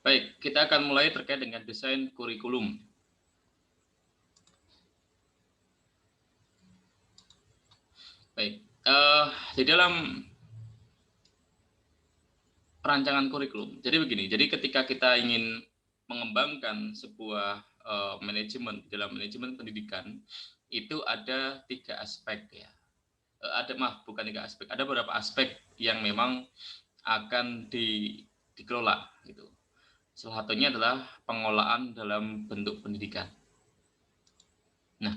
Baik, kita akan mulai terkait dengan desain kurikulum. Baik, di dalam perancangan kurikulum. Jadi begini, jadi ketika kita ingin mengembangkan sebuah manajemen dalam manajemen pendidikan, itu ada 3 aspek ya. Bukan 3 aspek, ada beberapa aspek yang memang akan dikelola gitu. Salah satunya adalah pengolahan dalam bentuk pendidikan. Nah,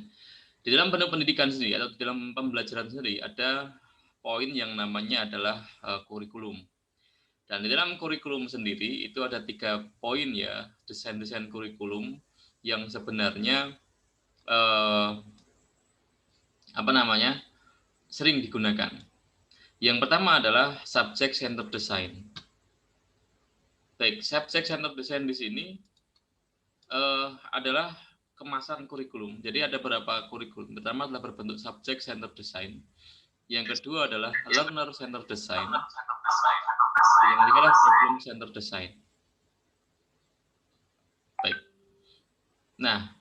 di dalam bentuk pendidikan sendiri atau di dalam pembelajaran sendiri ada poin yang namanya adalah kurikulum. Dan di dalam kurikulum sendiri itu ada 3 poin ya, desain-desain kurikulum yang sebenarnya sering digunakan. Yang pertama adalah subject centered design. Baik, subject centered design di sini adalah kemasan kurikulum. Jadi ada beberapa kurikulum. Pertama adalah berbentuk subject centered design. Yang kedua adalah learner centered design. Yang ketiga adalah problem centered design. Baik. Nah,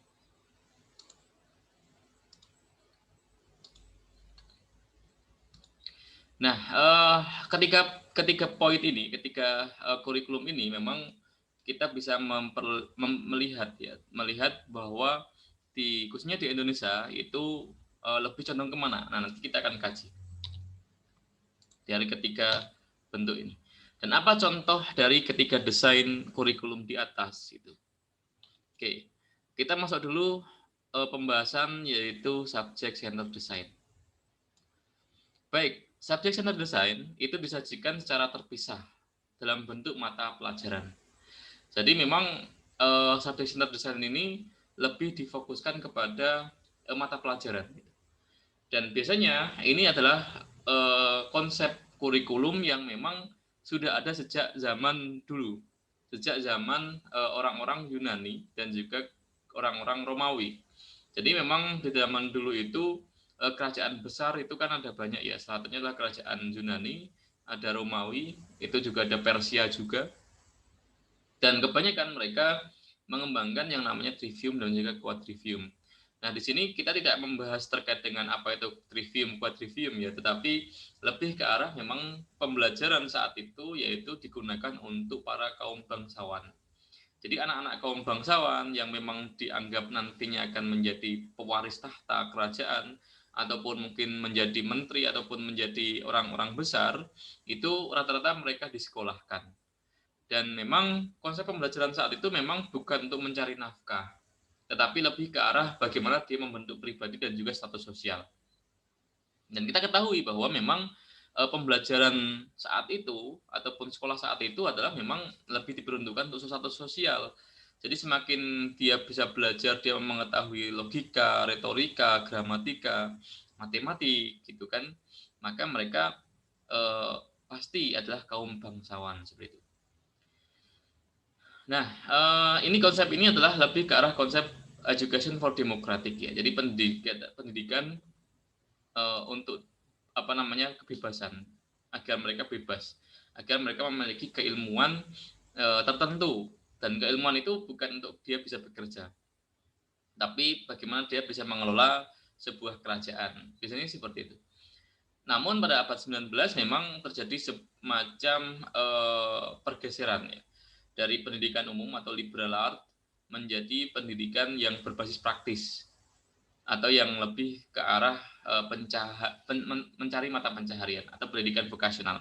ketika poin ini, ketika kurikulum ini memang kita bisa melihat bahwa khususnya di Indonesia itu lebih condong kemana. Nah, nanti kita akan kaji dari ketiga bentuk ini. Dan apa contoh dari ketiga desain kurikulum di atas itu? Oke, kita masuk dulu pembahasan yaitu subject centered design. Baik, subject centered design itu disajikan secara terpisah dalam bentuk mata pelajaran. Jadi memang subject centered design ini lebih difokuskan kepada mata pelajaran. Dan biasanya ini adalah konsep kurikulum yang memang sudah ada sejak zaman dulu, sejak zaman orang-orang Yunani dan juga orang-orang Romawi. Jadi memang di zaman dulu itu kerajaan besar itu kan ada banyak ya. Salah satunya adalah kerajaan Yunani, ada Romawi, itu juga ada Persia juga. Dan kebanyakan mereka mengembangkan yang namanya trivium dan juga quadrivium. Nah, di sini kita tidak membahas terkait dengan apa itu trivium, quadrivium ya, tetapi lebih ke arah memang pembelajaran saat itu yaitu digunakan untuk para kaum bangsawan. Jadi anak-anak kaum bangsawan yang memang dianggap nantinya akan menjadi pewaris tahta kerajaan ataupun mungkin menjadi menteri ataupun menjadi orang-orang besar, itu rata-rata mereka disekolahkan. Dan memang konsep pembelajaran saat itu memang bukan untuk mencari nafkah, tetapi lebih ke arah bagaimana dia membentuk pribadi dan juga status sosial. Dan kita ketahui bahwa memang pembelajaran saat itu ataupun sekolah saat itu adalah memang lebih diperuntukkan untuk status sosial. Jadi semakin dia bisa belajar, dia mengetahui logika, retorika, gramatika, matematik, gitu kan, maka mereka pasti adalah kaum bangsawan seperti itu. Nah, ini konsep ini adalah lebih ke arah konsep education for democratic ya. Jadi pendidikan untuk kebebasan, agar mereka bebas, agar mereka memiliki keilmuan tertentu, dan keilmuan itu bukan untuk dia bisa bekerja, tapi bagaimana dia bisa mengelola sebuah kerajaan. Biasanya seperti itu. Namun pada abad 19 memang terjadi semacam pergeseran ya, dari pendidikan umum atau liberal art menjadi pendidikan yang berbasis praktis atau yang lebih ke arah mencari mata pencaharian atau pendidikan vokasional.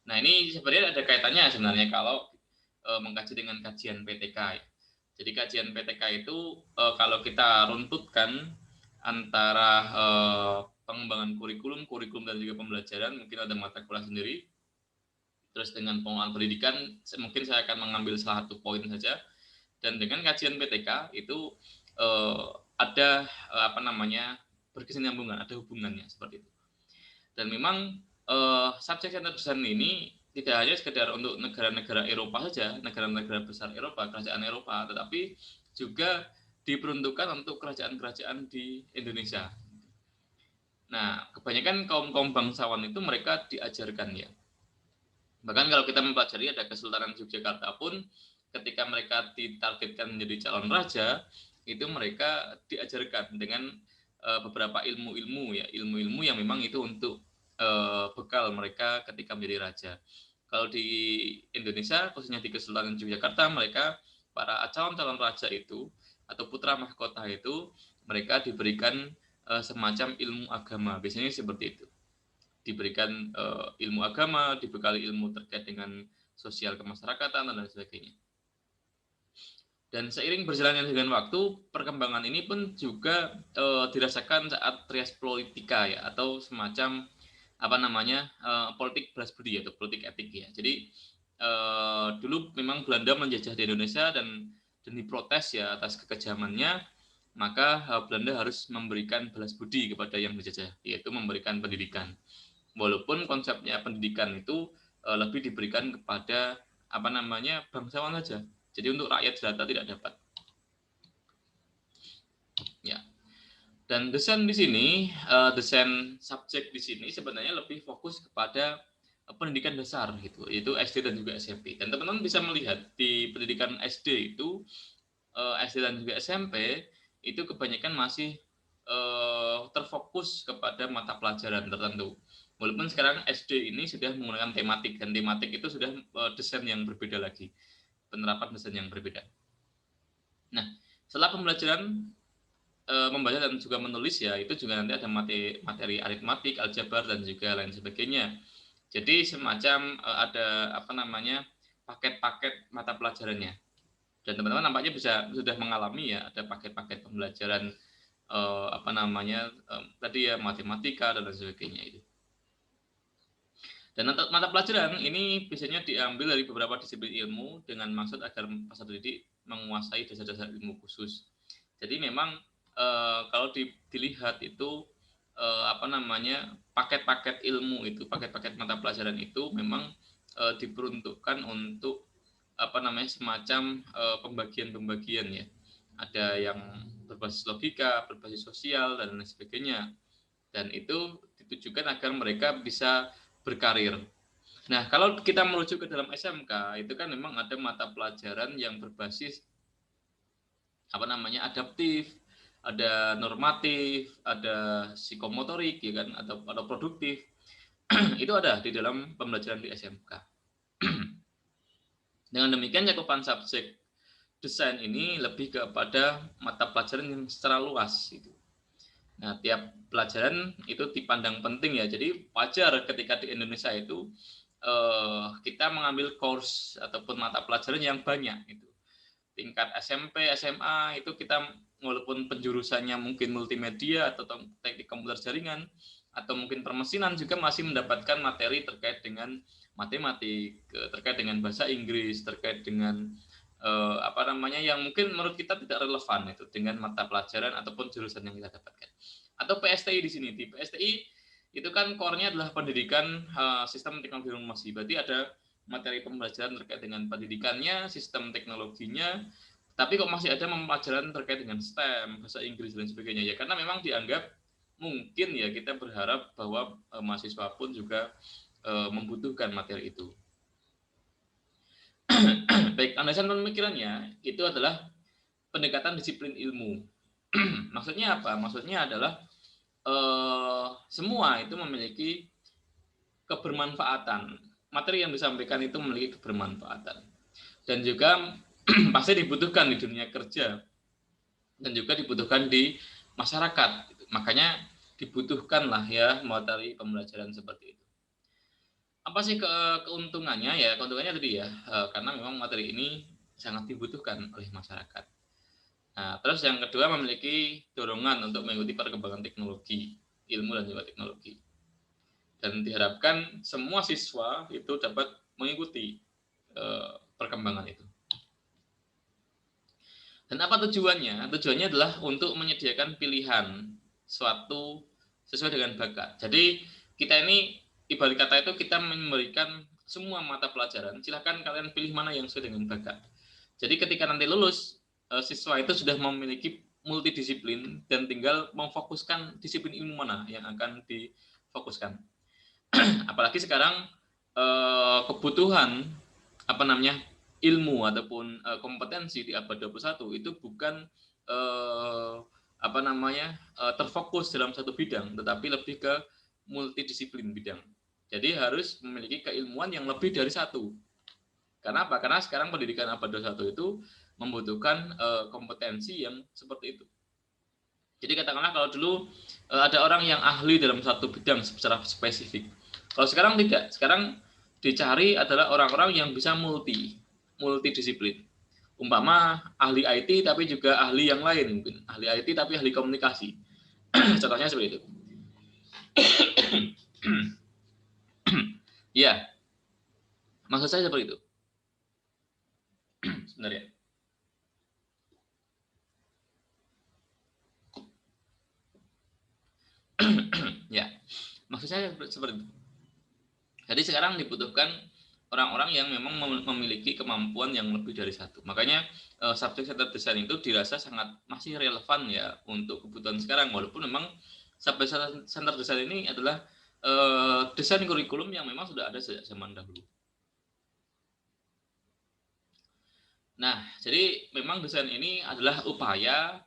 Nah, ini sebenarnya ada kaitannya sebenarnya kalau mengkaji dengan kajian PTK. Jadi kajian PTK itu kalau kita runtutkan antara pengembangan kurikulum dan juga pembelajaran, mungkin ada mata kuliah sendiri. Terus dengan pengelolaan pendidikan, mungkin saya akan mengambil salah satu poin saja. Dan dengan kajian PTK itu ada berkesinambungan, ada hubungannya seperti itu. Dan memang subject centered design ini tidak hanya sekedar untuk negara-negara Eropa saja, negara-negara besar Eropa, kerajaan Eropa, tetapi juga diperuntukkan untuk kerajaan-kerajaan di Indonesia. Nah, kebanyakan kaum bangsawan itu mereka diajarkan ya. Bahkan kalau kita mempelajari ada Kesultanan Yogyakarta pun ketika mereka ditargetkan menjadi calon raja, itu mereka diajarkan dengan beberapa ilmu-ilmu ya, ilmu-ilmu yang memang itu untuk bekal mereka ketika menjadi raja. Kalau di Indonesia, khususnya di Kesultanan Yogyakarta, mereka para calon-calon raja itu atau putra mahkota itu mereka diberikan semacam ilmu agama. Biasanya seperti itu. Diberikan ilmu agama, dibekali ilmu terkait dengan sosial kemasyarakatan dan lain sebagainya. Dan seiring berjalannya dengan waktu, perkembangan ini pun juga dirasakan saat trias politika ya, atau semacam apa namanya politik balas budi atau politik etik ya. Jadi dulu memang Belanda menjajah di Indonesia dan diprotes ya atas kekejamannya, maka Belanda harus memberikan balas budi kepada yang dijajah, yaitu memberikan pendidikan. Walaupun konsepnya pendidikan itu lebih diberikan kepada apa namanya bangsawan saja. Jadi untuk rakyat jelata tidak dapat. Ya. Dan desain di sini, desain subjek di sini sebenarnya lebih fokus kepada pendidikan dasar gitu, yaitu SD dan juga SMP. Dan teman-teman bisa melihat di pendidikan SD itu, SD dan juga SMP itu kebanyakan masih terfokus kepada mata pelajaran tertentu. Walaupun sekarang SD ini sudah menggunakan tematik, dan tematik itu sudah desain yang berbeda lagi, penerapan desain yang berbeda. Nah, setelah pembelajaran membaca dan juga menulis ya, itu juga nanti ada materi aritmatik, aljabar dan juga lain sebagainya. Jadi semacam ada apa namanya paket-paket mata pelajarannya. Dan teman-teman nampaknya sudah mengalami ya, ada paket-paket pembelajaran apa namanya tadi ya, matematika dan lain sebagainya itu. Dan mata pelajaran ini biasanya diambil dari beberapa disiplin ilmu dengan maksud agar peserta didik menguasai dasar-dasar ilmu khusus. Jadi memang kalau dilihat itu apa namanya paket-paket ilmu itu, paket-paket mata pelajaran itu memang diperuntukkan untuk apa namanya semacam pembagian-pembagian ya. Ada yang berbasis logika, berbasis sosial dan lain sebagainya. Dan itu ditujukan agar mereka bisa berkarir. Nah, kalau kita merujuk ke dalam SMK, itu kan memang ada mata pelajaran yang berbasis apa namanya adaptif, ada normatif, ada psikomotorik, ya kan, atau produktif. Itu ada di dalam pembelajaran di SMK. Dengan demikian cakupan subjek desain ini lebih kepada mata pelajaran yang secara luas itu. Nah, tiap pelajaran itu dipandang penting ya. Jadi wajar ketika di Indonesia itu kita mengambil course ataupun mata pelajaran yang banyak itu. Tingkat SMP, SMA itu kita walaupun penjurusannya mungkin multimedia atau teknik komputer jaringan atau mungkin permesinan juga masih mendapatkan materi terkait dengan matematik, terkait dengan bahasa Inggris, terkait dengan apa namanya yang mungkin menurut kita tidak relevan itu dengan mata pelajaran ataupun jurusan yang kita dapatkan. Atau PSTI di sini, di PSTI itu kan core-nya adalah pendidikan sistem teknologi informasi. Berarti ada materi pembelajaran terkait dengan pendidikannya, sistem teknologinya, tapi kok masih ada pembelajaran terkait dengan STEM, bahasa Inggris dan sebagainya ya, karena memang dianggap mungkin ya kita berharap bahwa mahasiswa pun juga membutuhkan materi itu. Baik, landasan pemikirannya itu adalah pendekatan disiplin ilmu. Maksudnya apa? Maksudnya adalah semua itu memiliki kebermanfaatan. Materi yang disampaikan itu memiliki kebermanfaatan. Dan juga pasti dibutuhkan di dunia kerja. Dan juga dibutuhkan di masyarakat. Makanya dibutuhkanlah ya materi pembelajaran seperti itu. Apa sih keuntungannya ya? Keuntungannya tadi ya, karena memang materi ini sangat dibutuhkan oleh masyarakat. Nah, terus yang kedua memiliki dorongan untuk mengikuti perkembangan teknologi, ilmu dan juga teknologi. Dan diharapkan semua siswa itu dapat mengikuti perkembangan itu. Dan apa tujuannya? Tujuannya adalah untuk menyediakan pilihan suatu sesuai dengan bakat. Jadi kita ini ibarat kata itu kita memberikan semua mata pelajaran, silakan kalian pilih mana yang sesuai dengan bakat. Jadi ketika nanti lulus, siswa itu sudah memiliki multidisiplin dan tinggal memfokuskan disiplin ilmu mana yang akan difokuskan. Apalagi sekarang kebutuhan apa namanya ilmu ataupun kompetensi di abad 21 itu bukan terfokus dalam satu bidang, tetapi lebih ke multidisiplin bidang. Jadi harus memiliki keilmuan yang lebih dari satu. Karena apa? Karena sekarang pendidikan abad 21 itu membutuhkan kompetensi yang seperti itu. Jadi katakanlah kalau dulu ada orang yang ahli dalam satu bidang secara spesifik. Kalau sekarang tidak. Sekarang dicari adalah orang-orang yang bisa multidisiplin. Umpama ahli IT tapi juga ahli yang lain mungkin. Ahli IT tapi ahli komunikasi. Contohnya seperti itu. Ya. Maksud saya seperti itu. Sebentar ya. Ya, maksud saya seperti itu. Jadi sekarang dibutuhkan orang-orang yang memang memiliki kemampuan yang lebih dari satu. Makanya subject center design itu dirasa sangat masih relevan ya untuk kebutuhan sekarang, walaupun memang subject center design ini adalah desain kurikulum yang memang sudah ada sejak zaman dahulu. Nah, jadi memang desain ini adalah upaya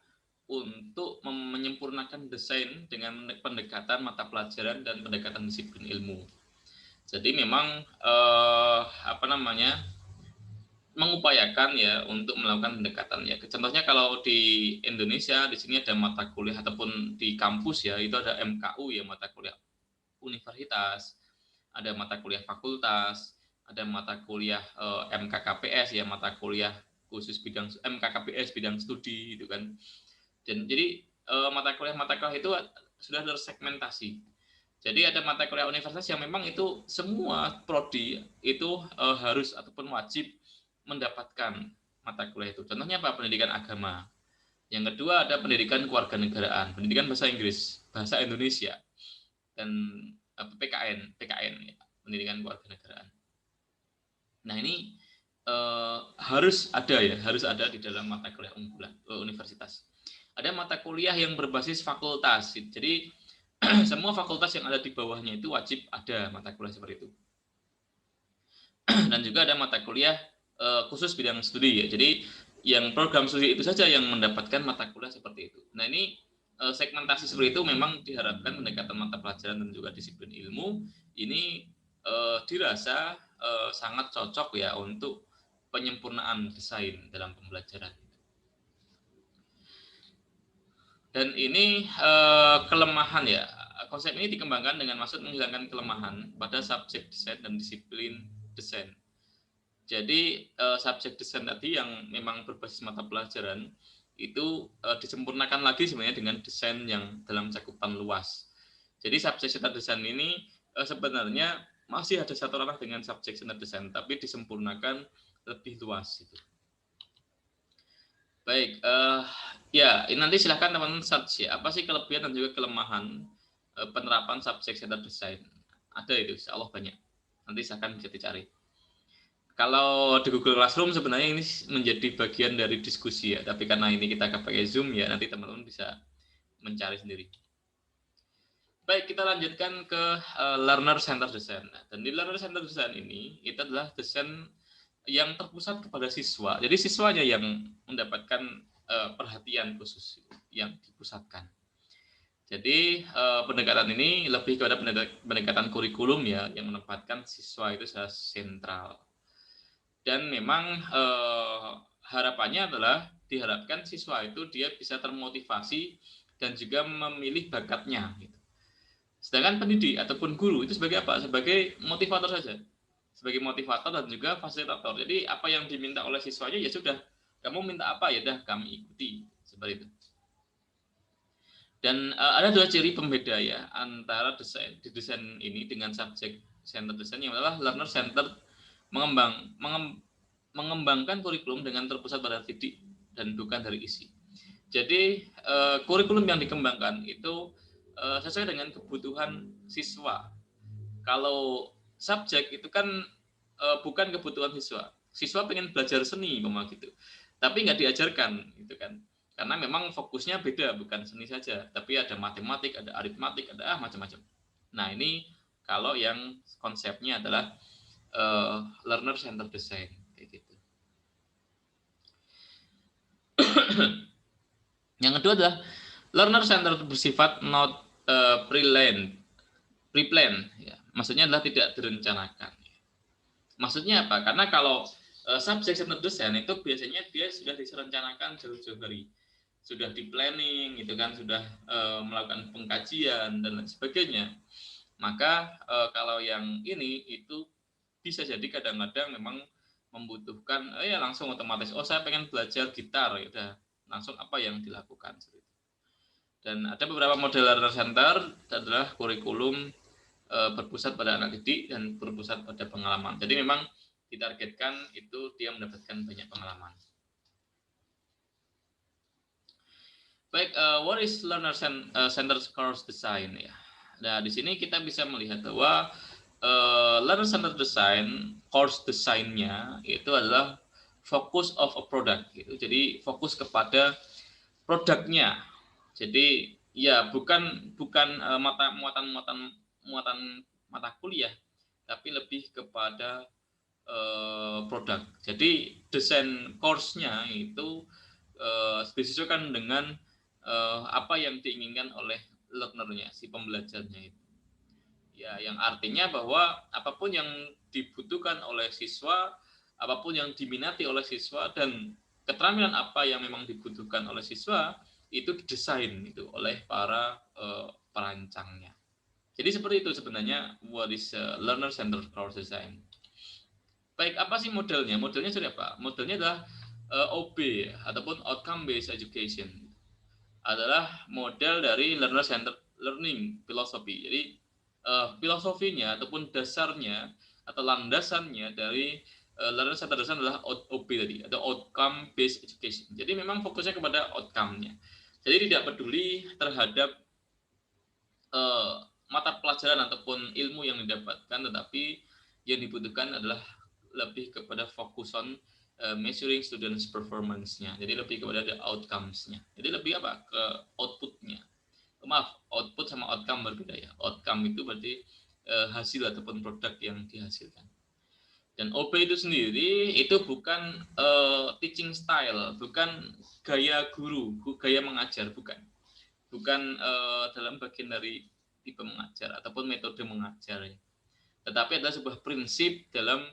untuk menyempurnakan desain dengan pendekatan mata pelajaran dan pendekatan disiplin ilmu. Jadi memang mengupayakan ya untuk melakukan pendekatan ya. Contohnya kalau di Indonesia di sini ada mata kuliah ataupun di kampus ya itu ada MKU ya, mata kuliah universitas, ada mata kuliah fakultas, ada mata kuliah MKKPS ya, mata kuliah khusus bidang MKKPS bidang studi gitu kan. Dan jadi mata kuliah itu sudah tersegmentasi. Jadi ada mata kuliah universitas yang memang itu semua prodi itu harus ataupun wajib mendapatkan mata kuliah itu. Contohnya apa? Pendidikan agama. Yang kedua ada pendidikan kewarganegaraan, pendidikan bahasa Inggris, bahasa Indonesia, dan PKN ya, pendidikan kewarganegaraan. Nah ini harus ada di dalam mata kuliah unggulan universitas. Ada mata kuliah yang berbasis fakultas. Jadi semua fakultas yang ada di bawahnya itu wajib ada mata kuliah seperti itu. Dan juga ada mata kuliah khusus bidang studi ya. Jadi yang program studi itu saja yang mendapatkan mata kuliah seperti itu. Nah ini segmentasi seperti itu memang diharapkan pendekatan mata pelajaran dan juga disiplin ilmu ini dirasa sangat cocok ya untuk penyempurnaan desain dalam pembelajaran. Dan ini kelemahan ya. Konsep ini dikembangkan dengan maksud menghilangkan kelemahan pada subjek desain dan disiplin desain. Jadi subjek desain tadi yang memang berbasis mata pelajaran itu disempurnakan lagi sebenarnya dengan desain yang dalam cakupan luas. Jadi subjek center desain ini sebenarnya masih ada satu ranah dengan subjek center desain, tapi disempurnakan lebih luas itu. Baik, ya nanti silahkan teman-teman search ya, apa sih kelebihan dan juga kelemahan penerapan subjek center design. Ada itu, insya Allah banyak. Nanti silahkan bisa dicari. Kalau di Google Classroom sebenarnya ini menjadi bagian dari diskusi ya, tapi karena ini kita pakai Zoom ya, nanti teman-teman bisa mencari sendiri. Baik, kita lanjutkan ke Learner Center Design. Dan di Learner Center Design ini, itu adalah desain yang terpusat kepada siswa. Jadi siswanya yang mendapatkan perhatian khusus yang dipusatkan. Jadi pendekatan ini lebih kepada pendekatan kurikulum ya, yang menempatkan siswa itu secara sentral. Dan memang harapannya adalah diharapkan siswa itu dia bisa termotivasi dan juga memilih bakatnya. Gitu. Sedangkan pendidik ataupun guru itu sebagai apa? Sebagai motivator saja. Sebagai motivator dan juga fasilitator. Jadi apa yang diminta oleh siswanya ya sudah. Kamu minta apa ya dah kami ikuti. Seperti itu. Dan ada dua ciri pembeda ya antara desain ini dengan subject center design yang adalah learner center mengembangkan kurikulum dengan terpusat pada titik dan bukan dari isi. Jadi kurikulum yang dikembangkan itu sesuai dengan kebutuhan siswa. Kalau subjek itu kan bukan kebutuhan siswa. Siswa pengen belajar seni gitu, tapi nggak diajarkan gitu kan. Karena memang fokusnya beda, bukan seni saja, tapi ada matematik, ada aritmatik, ada macam-macam. Nah ini kalau yang konsepnya adalah learner center design kayak gitu. kedua adalah learner center bersifat not pre-plan, ya. Maksudnya adalah tidak direncanakan. Maksudnya apa? Karena kalau subject center design itu biasanya dia sudah direncanakan jauh-jauh hari, sudah di planning, gitu kan, sudah melakukan pengkajian dan lain sebagainya. Maka kalau yang ini itu bisa jadi kadang-kadang memang membutuhkan ya langsung otomatis. Oh, saya pengen belajar gitar, ya udah langsung apa yang dilakukan. Dan ada beberapa model learner center adalah kurikulum berpusat pada anak didik dan berpusat pada pengalaman. Jadi memang ditargetkan itu dia mendapatkan banyak pengalaman. Baik, what is learner center course design ya? Nah, di sini kita bisa melihat bahwa learner center design course desainnya itu adalah focus of a product gitu. Jadi fokus kepada produknya. Jadi ya bukan muatan mata kuliah, tapi lebih kepada produk. Jadi desain course-nya itu disesuaikan dengan apa yang diinginkan oleh learner-nya, si pembelajarnya itu. Ya, yang artinya bahwa apapun yang dibutuhkan oleh siswa, apapun yang diminati oleh siswa, dan keterampilan apa yang memang dibutuhkan oleh siswa, itu didesain itu oleh para perancangnya. Jadi seperti itu sebenarnya what is learner centered course design. Baik, apa sih modelnya? Modelnya sudah apa? Modelnya adalah OB ataupun outcome based education. Adalah model dari learner centered learning philosophy. Jadi filosofinya ataupun dasarnya atau landasannya dari learner centered design adalah OB tadi atau outcome based education. Jadi memang fokusnya kepada outcome-nya. Jadi tidak peduli terhadap mata pelajaran ataupun ilmu yang didapatkan, tetapi yang dibutuhkan adalah lebih kepada fokus on measuring students performance-nya. Jadi lebih kepada the outcomes-nya. Jadi lebih apa? Ke output-nya. Maaf, output sama outcome berbeda ya. Outcome itu berarti hasil ataupun produk yang dihasilkan. Dan OB itu sendiri itu bukan teaching style, bukan gaya guru, gaya mengajar, bukan. Bukan dalam bagian dari tipe mengajar ataupun metode mengajar. Tetapi adalah sebuah prinsip dalam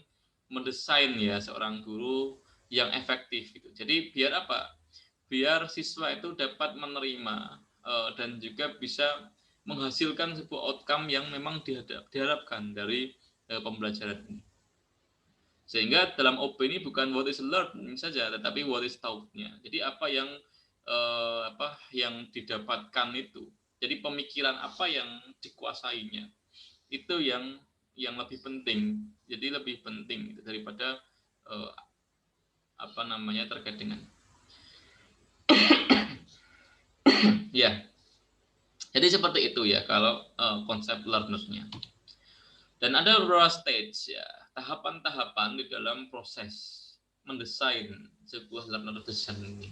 mendesain ya seorang guru yang efektif gitu. Jadi biar apa? Biar siswa itu dapat menerima dan juga bisa menghasilkan sebuah outcome yang memang diharapkan dari pembelajaran ini. Sehingga dalam OB ini bukan what is learned saja, tetapi what is taught-nya. Jadi apa yang didapatkan itu. Jadi pemikiran apa yang dikuasainya. Itu yang lebih penting. Jadi lebih penting gitu, daripada terkait dengan ya. Jadi seperti itu ya kalau konsep learner-nya. Dan ada beberapa stage ya, tahapan-tahapan di dalam proses mendesain sebuah learner design ini.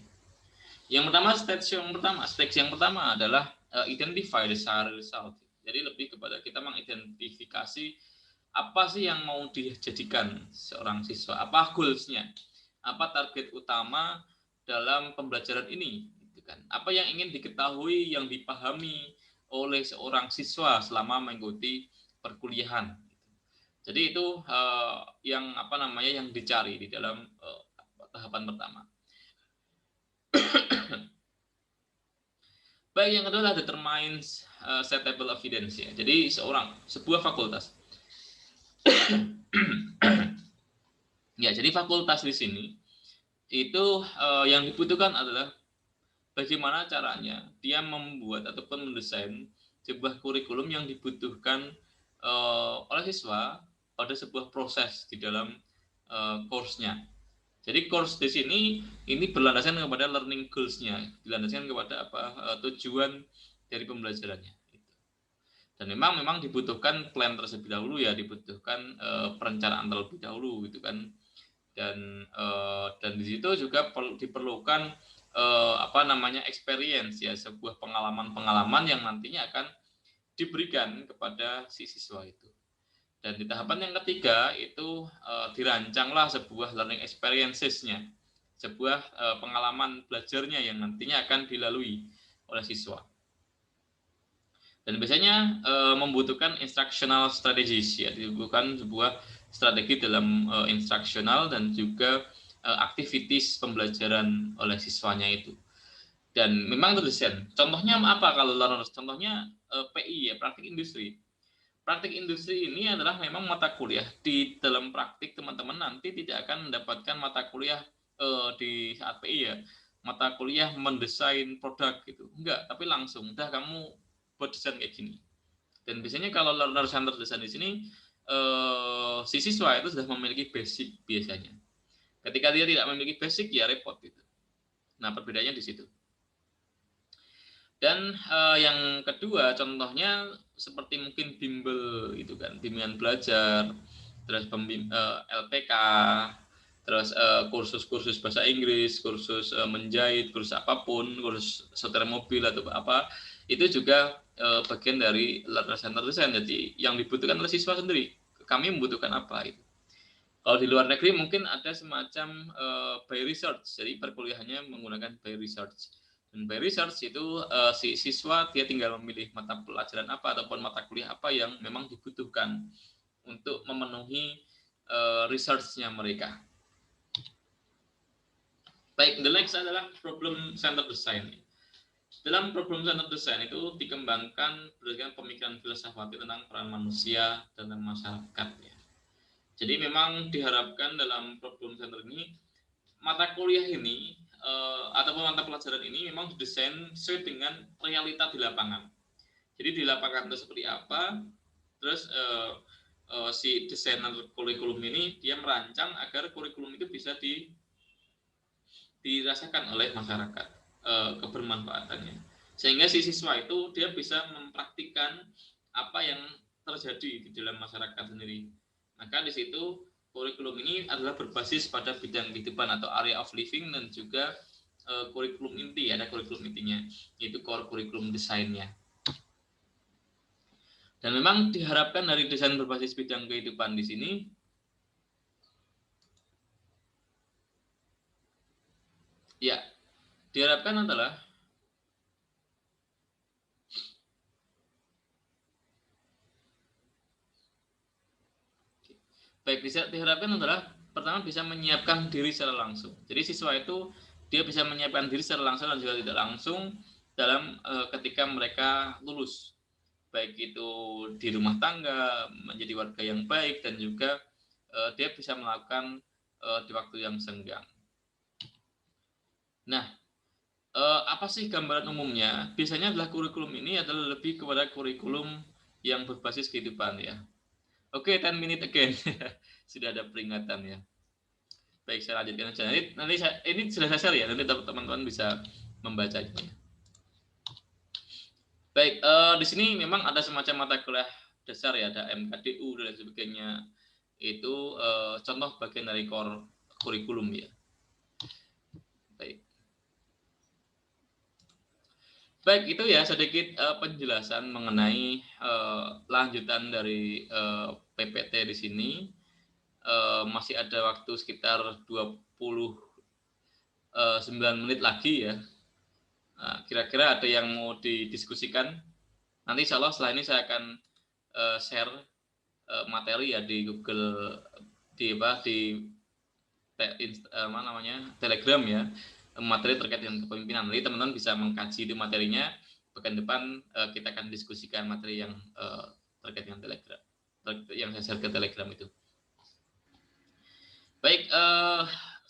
Stage yang pertama adalah identify the desired result. Jadi lebih kepada kita mengidentifikasi apa sih yang mau dijadikan seorang siswa, apa goals-nya, apa target utama dalam pembelajaran ini, gitu kan. Apa yang ingin diketahui, yang dipahami oleh seorang siswa selama mengikuti perkuliahan. Jadi itu yang dicari di dalam tahapan pertama. Baik, yang kedua adalah determines setable evidence ya. Jadi sebuah fakultas. Ya, jadi fakultas di sini itu yang dibutuhkan adalah bagaimana caranya dia membuat ataupun mendesain sebuah kurikulum yang dibutuhkan oleh siswa pada sebuah proses di dalam course-nya. Jadi course di sini ini berlandaskan kepada learning goals-nya, berlandaskan kepada tujuan dari pembelajarannya. Dan memang dibutuhkan plan terlebih dahulu ya, dibutuhkan perencanaan terlebih dahulu gitu kan. Dan di situ juga diperlukan experience ya, sebuah pengalaman yang nantinya akan diberikan kepada si siswa itu. Dan di tahapan yang ketiga itu dirancanglah sebuah learning experiences-nya. sebuah pengalaman belajarnya yang nantinya akan dilalui oleh siswa. Dan biasanya membutuhkan instructional strategies, ya, dibutuhkan sebuah strategi dalam instructional dan juga activities pembelajaran oleh siswanya itu. Dan memang terdesain. Contohnya apa kalau learners? Contohnya PI, ya, praktik industri. Praktik industri ini adalah memang mata kuliah. Di dalam praktik teman-teman nanti tidak akan mendapatkan mata kuliah di saat PI, ya, mata kuliah mendesain produk gitu. Enggak, tapi langsung udah kamu buat desain kayak gini. Dan biasanya kalau learner center design di sini si siswa itu sudah memiliki basic biasanya. Ketika dia tidak memiliki basic, ya repot gitu. Nah, perbedaannya di situ. Dan yang kedua contohnya seperti mungkin bimbel gitu kan, bimbingan belajar, terus LPK, terus kursus-kursus bahasa Inggris, kursus menjahit, kursus apapun, kursus setir mobil atau apa, itu juga bagian dari learner center design. Jadi yang dibutuhkan oleh siswa sendiri, kami membutuhkan apa itu. Kalau di luar negeri mungkin ada semacam by research, jadi perkuliahannya menggunakan by research. Dan by research itu si siswa dia tinggal memilih mata pelajaran apa ataupun mata kuliah apa yang memang dibutuhkan untuk memenuhi research-nya mereka. Baik, the next adalah problem center design. Dalam problem center design itu dikembangkan berdasarkan pemikiran filsafati tentang peran manusia dan masyarakat. Ya. Jadi memang diharapkan dalam problem center ini mata kuliah ini ataupun mata pelajaran ini memang didesain sesuai dengan realita di lapangan. Jadi di lapangan itu seperti apa, terus si desainer kurikulum ini dia merancang agar kurikulum itu bisa dirasakan oleh masyarakat kebermanfaatannya. Sehingga si siswa itu dia bisa mempraktikkan apa yang terjadi di dalam masyarakat sendiri. Maka di situ kurikulum ini adalah berbasis pada bidang kehidupan atau area of living dan juga kurikulum inti, ada kurikulum intinya, yaitu core kurikulum desainnya. Dan memang diharapkan dari desain berbasis bidang kehidupan di sini ya diharapkan adalah diharapkan adalah pertama bisa menyiapkan diri secara langsung. Jadi siswa itu dia bisa menyiapkan diri secara langsung dan juga tidak langsung dalam ketika mereka lulus, baik itu di rumah tangga, menjadi warga yang baik, dan juga dia bisa melakukan di waktu yang senggang. Nah, apa sih gambaran umumnya? Biasanya adalah kurikulum ini adalah lebih kepada kurikulum yang berbasis kehidupan, ya. Oke, 10 minute again. Sudah ada peringatan, ya. Baik, saya lanjutkan saja. Nanti ini sudah saya share, ya. Nanti teman-teman bisa membacanya. Baik, di sini memang ada semacam mata kuliah dasar, ya, ada MKDU dan sebagainya. Itu contoh bagian dari core kurikulum, ya. Baik. Baik, itu ya sedikit penjelasan mengenai lanjutan dari PPT di sini. Masih ada waktu sekitar 29 menit lagi, ya. Nah, kira-kira ada yang mau didiskusikan? Nanti insya Allah setelah ini saya akan share materi, ya, di Google, di Telegram, ya, materi terkait dengan kepemimpinan. Nanti teman-teman bisa mengkaji di materinya. Pekan depan kita akan diskusikan materi yang terkait dengan Telegram, yang saya share ke Telegram itu. Baik,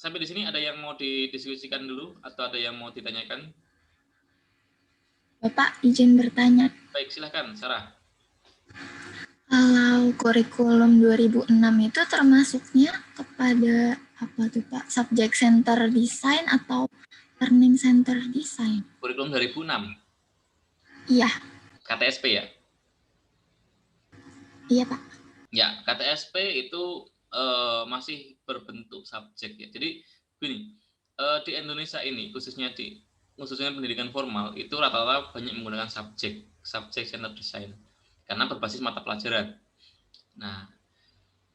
sampai di sini ada yang mau didiskusikan dulu atau ada yang mau ditanyakan? Bapak izin bertanya. Baik, silakan, Sarah. Kalau kurikulum 2006 itu termasuknya kepada apa tuh Pak? Subject Center Design atau Learning Center Design? Kurikulum 2006. Iya. KTSP, ya? Iya Pak. Ya, KTSP itu masih berbentuk subjek, ya. Jadi gini, di Indonesia ini khususnya pendidikan formal itu rata-rata banyak menggunakan subjek center design karena berbasis mata pelajaran. Nah,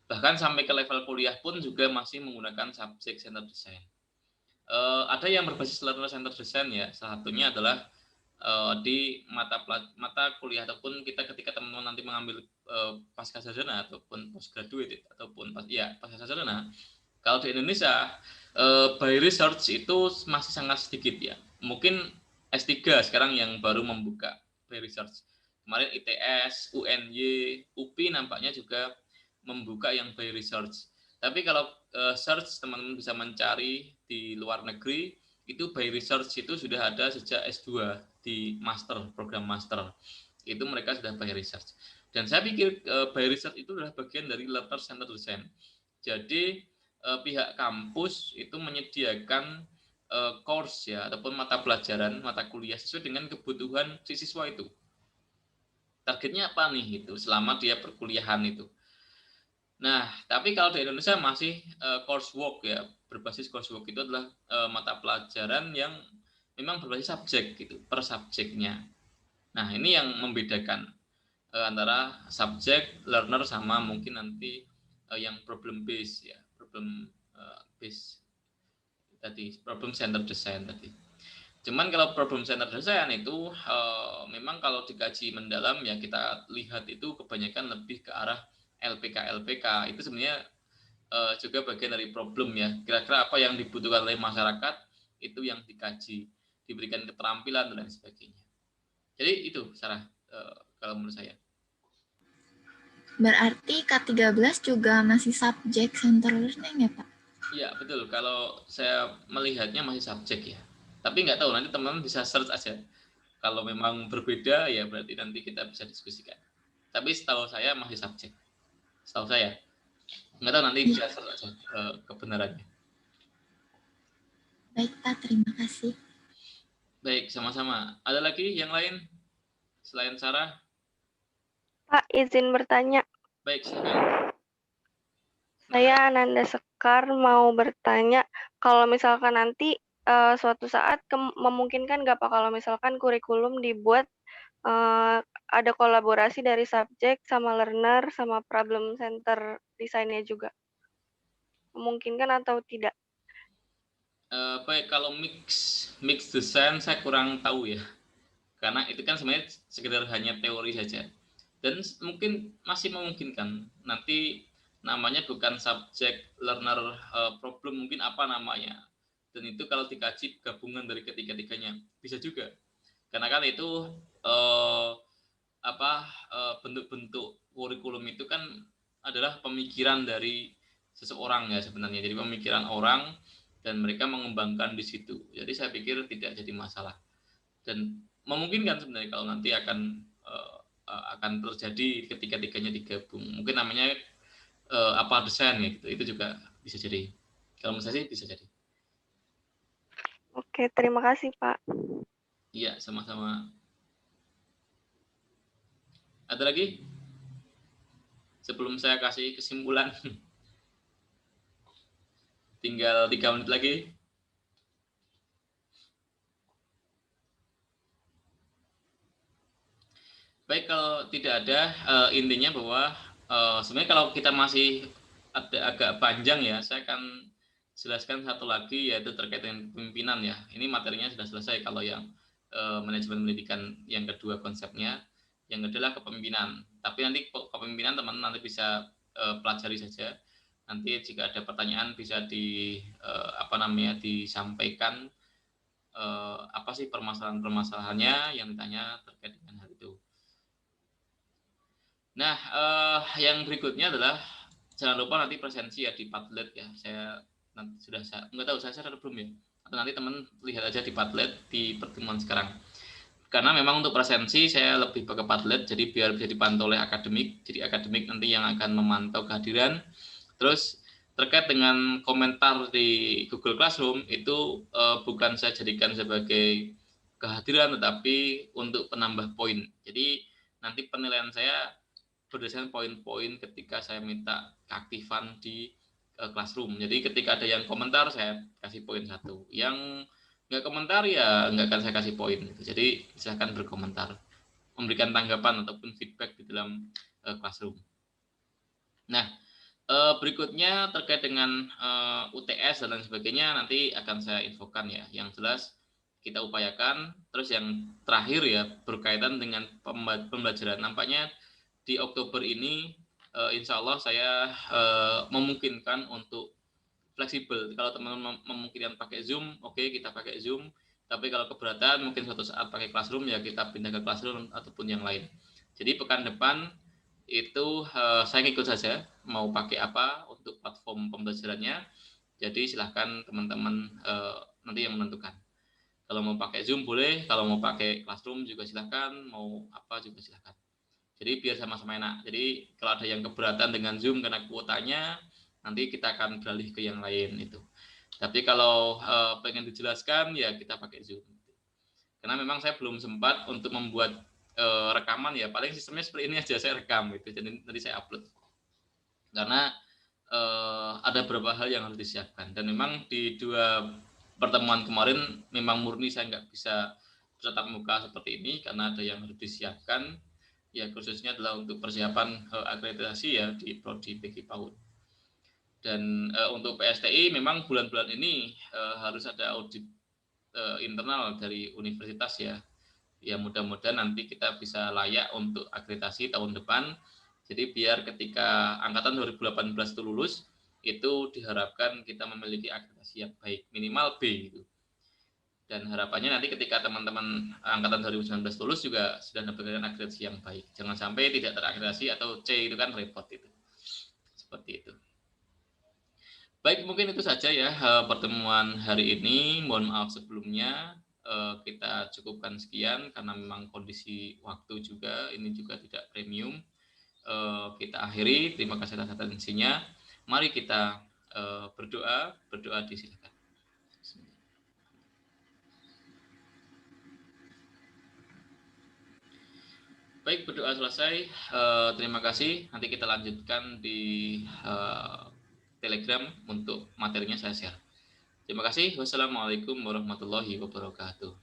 bahkan sampai ke level kuliah pun juga masih menggunakan subjek center design. Ada yang berbasis learner center design ya. Salah satunya adalah di mata kuliah ataupun kita ketika teman-teman nanti mengambil pasca sarjana ataupun postgraduate ataupun pasca sarjana. Kalau di Indonesia by research itu masih sangat sedikit ya. Mungkin S3 sekarang yang baru membuka by research. Kemarin ITS, UNY, UPI nampaknya juga membuka yang by research. Tapi kalau search teman-teman bisa mencari di luar negeri, itu by research itu sudah ada sejak S2 di master, program master. Itu mereka sudah by research. Dan saya pikir by research itu adalah bagian dari learner center design. Jadi pihak kampus itu menyediakan course ya ataupun mata pelajaran, mata kuliah sesuai dengan kebutuhan si siswa itu. Targetnya apa nih itu selama dia perkuliahan itu. Nah, tapi kalau di Indonesia masih coursework ya, berbasis coursework itu adalah mata pelajaran yang memang berbasis subjek gitu, per subjeknya. Nah, ini yang membedakan antara subjek, learner sama mungkin nanti yang problem based ya, problem based tadi, problem center design tadi. Cuman kalau problem center design itu memang kalau dikaji mendalam ya kita lihat itu kebanyakan lebih ke arah LPK itu sebenarnya juga bagian dari problem ya. Kira-kira apa yang dibutuhkan oleh masyarakat itu yang dikaji, diberikan keterampilan dan lain sebagainya. Jadi itu Sarah kalau menurut saya. Berarti K13 juga masih subject center learning ya Pak? Iya betul. Kalau saya melihatnya masih subjek ya. Tapi nggak tahu nanti teman-teman bisa search aja. Kalau memang berbeda ya berarti nanti kita bisa diskusikan. Tapi setahu saya masih subjek. Setahu saya. Nggak tahu nanti bisa search aja kebenarannya. Baik Pak, terima kasih. Baik, sama-sama. Ada lagi yang lain selain Sarah? Pak, izin bertanya. Baik, silakan. Saya Ananda Sekar mau bertanya, kalau misalkan nanti suatu saat memungkinkan nggak Pak kalau misalkan kurikulum dibuat ada kolaborasi dari subjek sama learner sama problem center desainnya juga? Memungkinkan atau tidak? Baik, kalau mix desain saya kurang tahu ya. Karena itu kan sebenarnya sekedar hanya teori saja. Dan mungkin masih memungkinkan. Nanti namanya bukan subjek learner problem, mungkin apa namanya. Dan itu kalau dikaji gabungan dari ketiga-tiganya bisa juga. Karena kan itu bentuk-bentuk kurikulum itu kan adalah pemikiran dari seseorang ya sebenarnya. Jadi pemikiran orang dan mereka mengembangkan di situ. Jadi saya pikir tidak jadi masalah. Dan memungkinkan sebenarnya kalau nanti akan terjadi ketiga-tiganya digabung. Mungkin namanya desain ya gitu. Itu juga bisa jadi. Kalau menurut saya sih bisa jadi. Oke, terima kasih Pak. Iya, sama-sama. Ada lagi? Sebelum saya kasih kesimpulan. Tinggal 3 menit lagi. Baik, kalau tidak ada, intinya bahwa sebenarnya kalau kita masih agak panjang ya, saya akan jelaskan satu lagi yaitu terkait dengan pemimpinan ya. Ini materinya sudah selesai kalau yang manajemen pendidikan yang kedua konsepnya, yang kedua adalah kepemimpinan. Tapi nanti kepemimpinan teman-teman nanti bisa pelajari saja. Nanti jika ada pertanyaan bisa disampaikan apa sih permasalahan-permasalahannya yang ditanya terkait dengan hal itu. Nah, yang berikutnya adalah jangan lupa nanti presensi ya di Padlet ya. Saya nanti nggak tahu saya share belum ya. Atau nanti teman lihat aja di Padlet di pertemuan sekarang. Karena memang untuk presensi saya lebih pakai Padlet, jadi biar bisa dipantau oleh akademik. Jadi akademik nanti yang akan memantau kehadiran. Terus terkait dengan komentar di Google Classroom itu bukan saya jadikan sebagai kehadiran, tetapi untuk penambah poin. Jadi nanti penilaian saya berdasarkan poin-poin ketika saya minta keaktifan di Classroom. Jadi ketika ada yang komentar saya kasih poin 1. Yang nggak komentar ya nggak akan saya kasih poin. Jadi silahkan berkomentar, memberikan tanggapan ataupun feedback di dalam Classroom. Nah, Berikutnya terkait dengan UTS dan lain sebagainya nanti akan saya infokan ya. Yang jelas kita upayakan. Terus yang terakhir ya berkaitan dengan pembelajaran. Nampaknya di Oktober ini insya Allah saya memungkinkan untuk fleksibel. Kalau teman-teman memungkinkan pakai Zoom, oke, kita pakai Zoom. Tapi kalau keberatan mungkin suatu saat pakai Classroom ya kita pindah ke Classroom ataupun yang lain. Jadi pekan depan itu saya ngikut saja mau pakai apa untuk platform pembelajarannya. Jadi silahkan teman-teman nanti yang menentukan. Kalau mau pakai Zoom boleh, kalau mau pakai Classroom juga silahkan, mau apa juga silahkan. Jadi biar sama-sama enak. Jadi kalau ada yang keberatan dengan Zoom karena kuotanya, nanti kita akan beralih ke yang lain itu. Tapi kalau pengen dijelaskan ya kita pakai Zoom. Karena memang saya belum sempat untuk membuat rekaman ya. Paling sistemnya seperti ini aja saya rekam gitu. Jadi nanti saya upload. Karena ada beberapa hal yang harus disiapkan. Dan memang di 2 pertemuan kemarin memang murni saya nggak bisa bertatap muka seperti ini karena ada yang harus disiapkan. Ya khususnya adalah untuk persiapan akreditasi ya di Prodi PG PAUD. Dan untuk PSTI memang bulan-bulan ini harus ada audit internal dari universitas ya. Ya mudah-mudahan nanti kita bisa layak untuk akreditasi tahun depan. Jadi biar ketika angkatan 2018 itu lulus, itu diharapkan kita memiliki akreditasi yang baik, minimal B gitu. Dan harapannya nanti ketika teman-teman angkatan 2019 lulus juga sudah mendapatkan akreditasi yang baik. Jangan sampai tidak terakreditasi atau C itu kan repot itu. Seperti itu. Baik, mungkin itu saja ya pertemuan hari ini. Mohon maaf sebelumnya kita cukupkan sekian karena memang kondisi waktu juga ini juga tidak premium. Kita akhiri. Terima kasih atas atensinya. Mari kita berdoa disilakan. Baik, berdoa selesai. Terima kasih. Nanti kita lanjutkan di Telegram untuk materinya saya share. Terima kasih. Wassalamualaikum warahmatullahi wabarakatuh.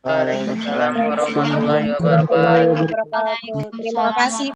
Waalaikumsalam warahmatullahi wabarakatuh. Terima kasih.